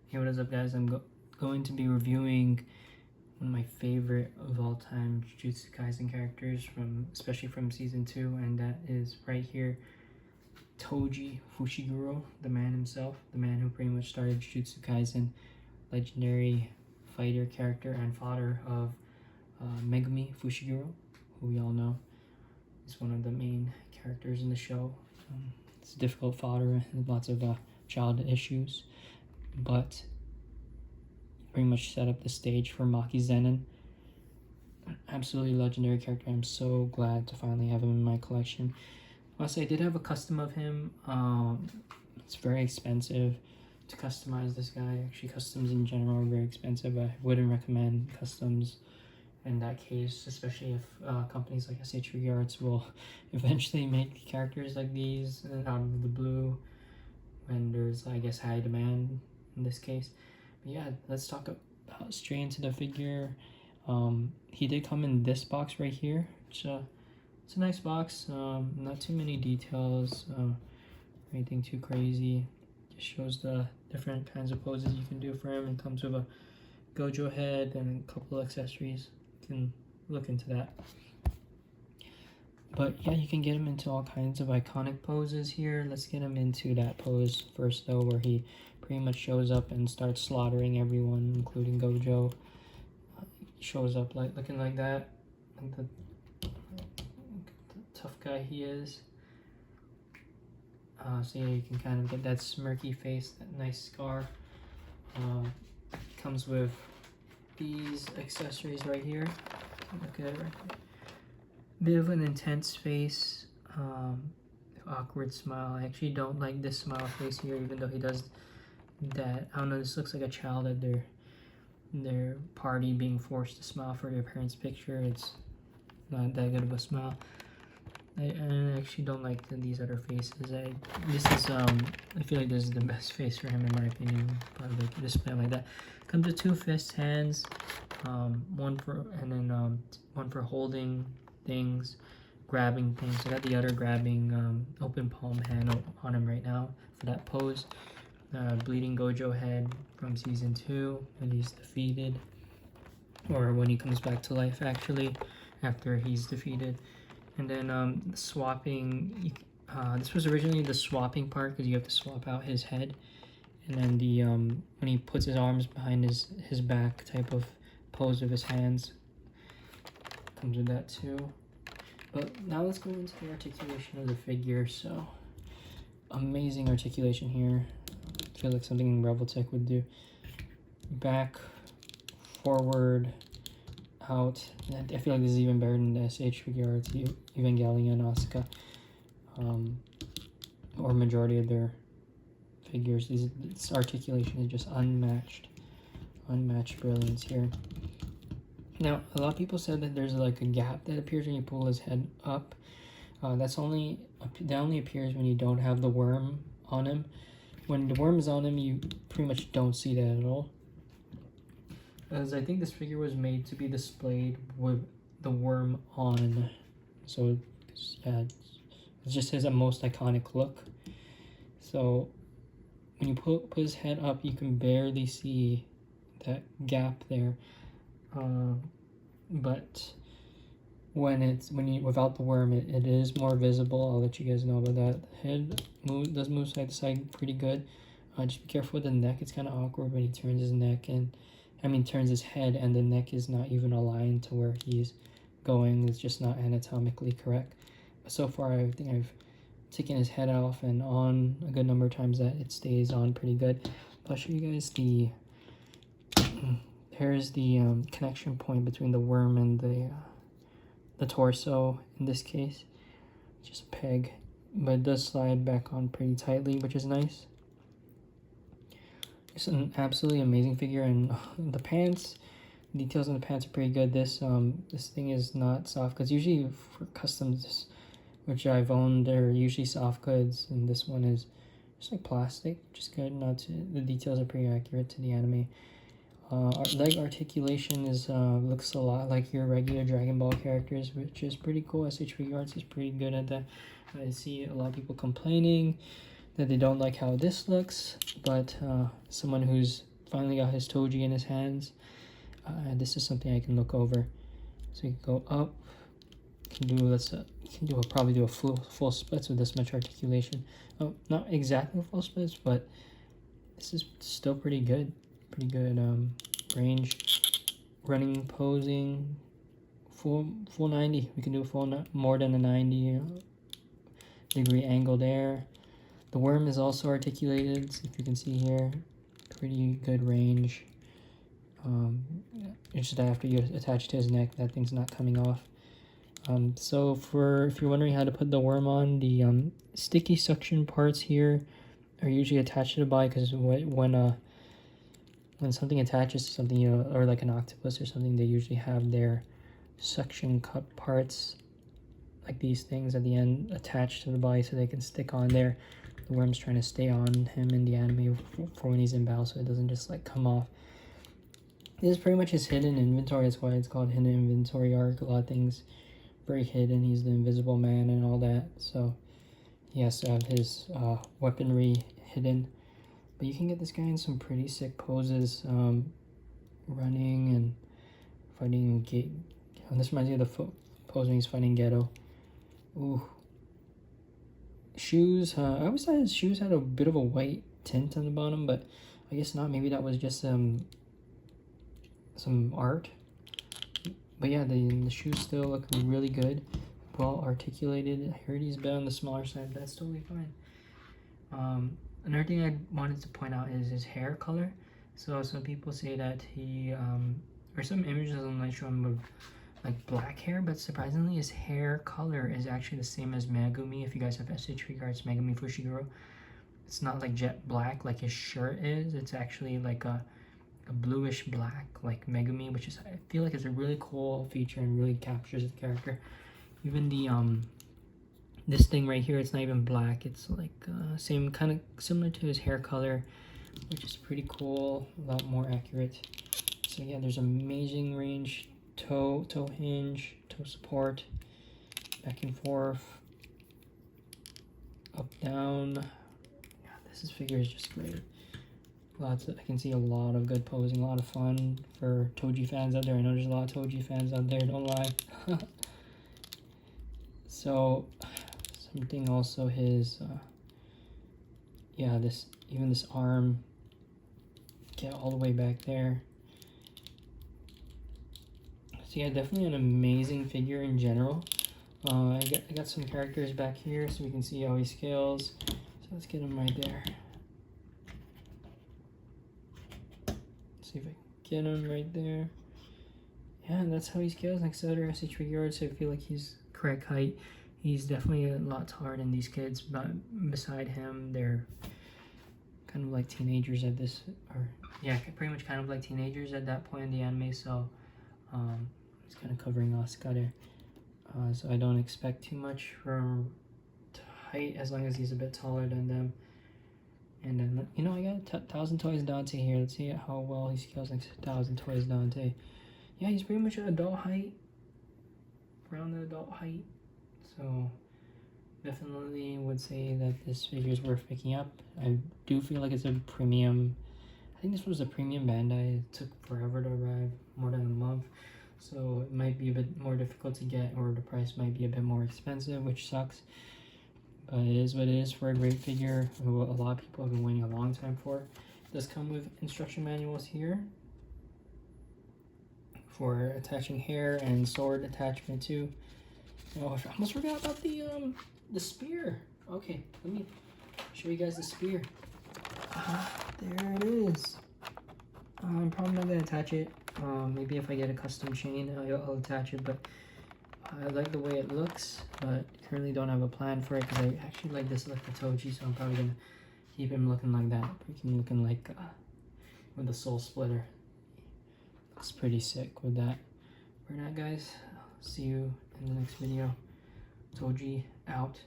Hey, what is up, guys? I'm going to be reviewing one of my favorite of all time Jujutsu Kaisen characters, especially from season 2, and that is right here, Toji Fushiguro, the man himself, the man who pretty much started Jujutsu Kaisen, legendary fighter character and fodder of Megumi Fushiguro, who we all know is one of the main characters in the show. It's a difficult fodder and lots of child issues, but pretty much set up the stage for Maki Zenin. Absolutely legendary character. I'm so glad to finally have him in my collection. Also, I did have a custom of him. It's very expensive to customize this guy. Actually, customs in general are very expensive. I wouldn't recommend customs in that case, especially if companies like Figuarts will eventually make characters like these out of the blue when there's, I guess, high demand in this case. But yeah, let's talk about straight into the figure. He did come in this box right here, which it's a nice box. Not too many details, anything too crazy. Just shows the different kinds of poses you can do for him. It comes with a Gojo head and a couple of accessories. You can look into that. But yeah, you can get him into all kinds of iconic poses here. Let's get him into that pose first, though, where he pretty much shows up and starts slaughtering everyone, including Gojo. He shows up looking like that, like the tough guy he is. So yeah, you can kind of get that smirky face, that nice scar. Comes with these accessories right here. Look at it right here. Bit of an intense face, awkward smile. I actually don't like this smile face here, even though he does that. I don't know, this looks like a child at their party being forced to smile for their parents' picture. It's not that good of a smile. I actually don't like these other faces. I feel like this is the best face for him in my opinion. Probably like display like that. Comes with 2 fists, hands, one for holding things, grabbing things. I got the other grabbing open palm hand on him right now for that pose. Bleeding Gojo head from season 2 when he's defeated, or when he comes back to life actually after he's defeated. And then swapping, this was originally the swapping part because you have to swap out his head, and then the when he puts his arms behind his back type of pose with his hands comes with that too. But now let's go into the articulation of the figure. So amazing articulation here. I feel like something Revoltech would do. Back, forward, out. I feel like this is even better than the SH Figuarts, Evangelion, Asuka, or majority of their figures. This articulation is just unmatched brilliance here. Now, a lot of people said that there's like a gap that appears when you pull his head up. That only appears when you don't have the worm on him. When the worm is on him, you pretty much don't see that at all. As I think this figure was made to be displayed with the worm on. So yeah, it just has a most iconic look. So when you put his head up, you can barely see that gap there. But when without the worm, it is more visible. I'll let you guys know about that. The head does move side to side pretty good. Just be careful with the neck. It's kind of awkward when he turns his neck turns his head, and the neck is not even aligned to where he's going. It's just not anatomically correct. But so far, I think I've taken his head off and on a good number of times that it stays on pretty good. I'll show you guys here's the connection point between the worm and the torso in this case. Just a peg, but it does slide back on pretty tightly, which is nice. It's an absolutely amazing figure, and the pants, details on the pants are pretty good. This thing is not soft goods. Usually for customs, which I've owned, they're usually soft goods, and this one is just like plastic, which is good. The details are pretty accurate to the anime. Leg articulation looks a lot like your regular Dragon Ball characters, which is pretty cool. SH Figuarts is pretty good at that. I see a lot of people complaining that they don't like how this looks, but someone who's finally got his Toji in his hands. This is something I can look over. So you can go up. You can do probably do a full splits with this much articulation. Oh, not exactly full splits, but this is still pretty good. Pretty good range, running, posing, full 90. We can do a full more than a 90 degree angle there. The worm is also articulated, so if you can see here, pretty good range. It's just after you attach to his neck, that thing's not coming off. So if you're wondering how to put the worm on, the sticky suction parts here are usually attached to the body, because when something attaches to something, or like an octopus or something, they usually have their suction cup parts, like these things at the end, attached to the body so they can stick on there. The worm's trying to stay on him in the anime for when he's in battle, so it doesn't just like come off. This is pretty much his hidden inventory. That's why it's called hidden inventory arc. A lot of things very hidden. He's the invisible man and all that, so he has to have his weaponry hidden. But you can get this guy in some pretty sick poses, running and fighting Gate. This reminds me of the pose when he's fighting Geto. Ooh. Shoes. I always thought his shoes had a bit of a white tint on the bottom, but I guess not. Maybe that was just some art. But yeah, the shoes still look really good, well articulated. I heard he's a bit on the smaller side, but that's totally fine. Another thing I wanted to point out is his hair color. So some people say that he, or some images online show him with like black hair, but surprisingly his hair color is actually the same as Megumi. If you guys have SH Figuarts Megumi Fushiguro, it's not like jet black like his shirt is. It's actually like a bluish black like Megumi, which is, I feel like, it's a really cool feature and really captures the character. Even the this thing right here, it's not even black, it's like same kind of similar to his hair color, which is pretty cool, a lot more accurate. So yeah, there's amazing range, toe hinge, toe support, back and forth, up down. Yeah, this figure is just great. I can see a lot of good posing, a lot of fun for Toji fans out there. I know there's a lot of Toji fans out there, don't lie. So something also his yeah, even this arm, get all the way back there. So yeah, definitely an amazing figure in general. I got some characters back here so we can see how he scales. So let's get him right there. See if I can get him right there. Yeah, and that's how he scales next to other SH Figuarts. So I feel like he's correct height. He's definitely a lot taller than these kids, but beside him, they're kind of like teenagers at this, or yeah, pretty much kind of like teenagers at that point in the anime. So he's kind of covering Asuka there. So I don't expect too much from height, as long as he's a bit taller than them. And then, you know, I got 1000 Toys Dante here. Let's see how well he scales next to 1000 Toys Dante. Yeah, he's pretty much an adult height, around the adult height. So definitely would say that this figure is worth picking up. I do feel like it's a premium. I think this was a premium Bandai. It took forever to arrive, more than a month. So it might be a bit more difficult to get, or the price might be a bit more expensive, which sucks. But it is what it is for a great figure who a lot of people have been waiting a long time for. It does come with instruction manuals here for attaching hair and sword attachment too. Oh, I almost forgot about the spear. Okay, let me show you guys the spear. There it is. I'm probably not gonna attach it. Maybe if I get a custom chain, I'll attach it. But I like the way it looks, but currently don't have a plan for it because I actually like this look for Toji, so I'm probably gonna keep him looking like that. Keep him looking like with the soul splitter. Looks pretty sick with that. For now, guys, see you in the next video. Toji out.